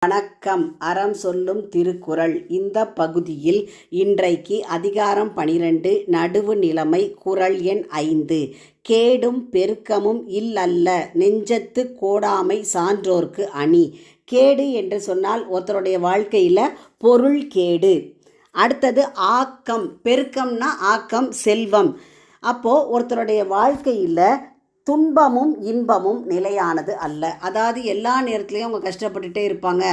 வணக்கம். அறம் சொல்லும் திருக்குறள். இந்த பகுதியில் இன்றைக்கு அதிகாரம் 12 நடுவு நிலைமை. குறள் எண் 5. கேடும் பெருக்கமும் இல்லல்ல நெஞ்சத்து கோடாமை சான்றோர்க்கு அணி. கேடு என்று சொன்னால் ஒருத்தருடைய வாழ்க்கையில் பொருள் கேடு. அடுத்தது ஆக்கம். பெருக்கம்னா ஆக்கம், செல்வம். அப்போது ஒருத்தருடைய வாழ்க்கையில் துன்பமும் இன்பமும் நிலையானது அல்ல. அதாவது எல்லா நேரத்துலையும் அவங்க கஷ்டப்பட்டுட்டே இருப்பாங்க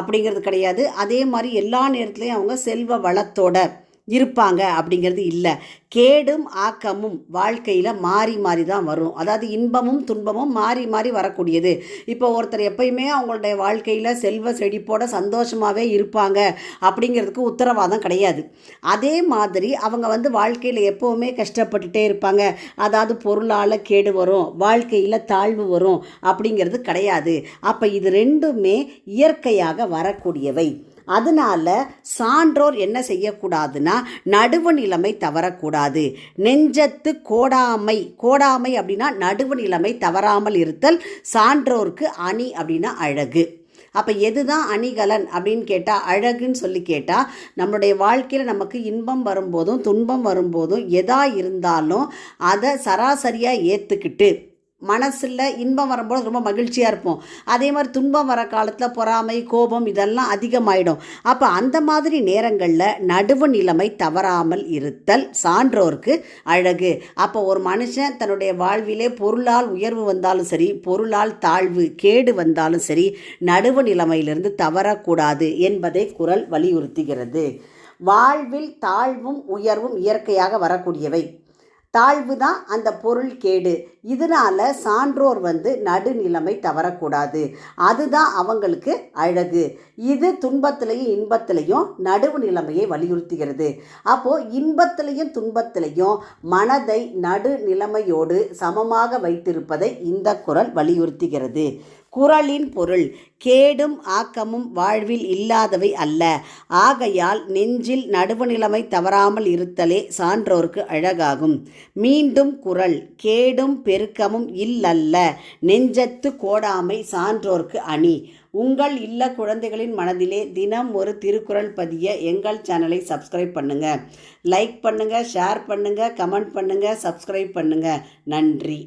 அப்படிங்கிறது கிடையாது. அதே மாதிரி எல்லா நேரத்துலையும் அவங்க செல்வ வளத்தோட இருப்பாங்க அப்படிங்கிறது இல்லை. கேடும் ஆக்கமும் வாழ்க்கையில் மாறி மாறி தான் வரும். அதாவது இன்பமும் துன்பமும் மாறி மாறி வரக்கூடியது. இப்போ ஒருத்தர் எப்பயுமே அவங்களுடைய வாழ்க்கையில் செல்வ செழிப்போட சந்தோஷமாகவே இருப்பாங்க அப்படிங்கிறதுக்கு உத்தரவாதம் கிடையாது. அதே மாதிரி அவங்க வாழ்க்கையில் எப்போவுமே கஷ்டப்பட்டுட்டே இருப்பாங்க. அதாவது பொருளால் கேடு வரும், வாழ்க்கையில் தாழ்வு வரும் அப்படிங்கிறது கிடையாது. அப்போ இது ரெண்டுமே இயற்கையாக வரக்கூடியவை. அதனால சான்றோர் என்ன செய்யக்கூடாதுன்னா நடுவு நிலைமை தவறக்கூடாது. நெஞ்சத்து கோடாமை. கோடாமை அப்படின்னா நடுவு நிலைமை தவறாமல் இருத்தல். சான்றோர்க்கு அணி அப்படின்னா அழகு. அப்போ எதுதான் அணிகலன் அப்படின்னு கேட்டால், அழகுன்னு சொல்லி கேட்டால், நம்மளுடைய வாழ்க்கையில் நமக்கு இன்பம் வரும்போதும் துன்பம் வரும்போதும் எதா இருந்தாலும் அதை சராசரியாக ஏற்றுக்கிட்டு மனசில் இன்பம் வரும்போது ரொம்ப மகிழ்ச்சியாக இருப்போம். அதே மாதிரி துன்பம் வர காலத்தில் பொறாமை, கோபம் இதெல்லாம் அதிகமாயிடும். அப்போ அந்த மாதிரி நேரங்களில் நடுவு நிலைமை தவறாமல் இருத்தல் சான்றோர்க்கு அழகு. அப்போ ஒரு மனுஷன் தன்னுடைய வாழ்விலே பொருளால் உயர்வு வந்தாலும் சரி, பொருளால் தாழ்வு கேடு வந்தாலும் சரி, நடுவு நிலைமையிலிருந்து தவறக்கூடாது என்பதை குறள் வலியுறுத்துகிறது. வாழ்வில் தாழ்வும் உயர்வும் இயற்கையாக வரக்கூடியவை. தாழ்வு தான் அந்த பொருள் கேடு. இதனால் சான்றோர் நடுநிலைமை தவறக்கூடாது. அதுதான் அவங்களுக்கு அழகு. இது துன்பத்திலையும் இன்பத்திலையும் நடுவு நிலைமையை வலியுறுத்துகிறது. அப்போது இன்பத்திலையும் துன்பத்திலையும் மனதை நடுநிலைமையோடு சமமாக வைத்திருப்பதை இந்த குறள் வலியுறுத்துகிறது. குறளின் பொருள்: கேடும் ஆக்கமும் வாழ்வில் இல்லாதவை அல்ல. ஆகையால் நெஞ்சில் நடுவுநிலைமை தவறாமல் இருத்தலே சான்றோர்க்கு அழகாகும். மீண்டும் குறள்: கேடும் பெருக்கமும் இல்லல்ல நெஞ்சத்து கோடாமை சான்றோர்க்கு அணி. உங்கள் இல்ல குழந்தைகளின் மனதிலே தினம் ஒரு திருக்குறள் பதிய எங்கள் சேனலை சப்ஸ்கிரைப் பண்ணுங்க. லைக் பண்ணுங்க, ஷேர் பண்ணுங்க, கமெண்ட் பண்ணுங்க, சப்ஸ்கிரைப் பண்ணுங்க. நன்றி.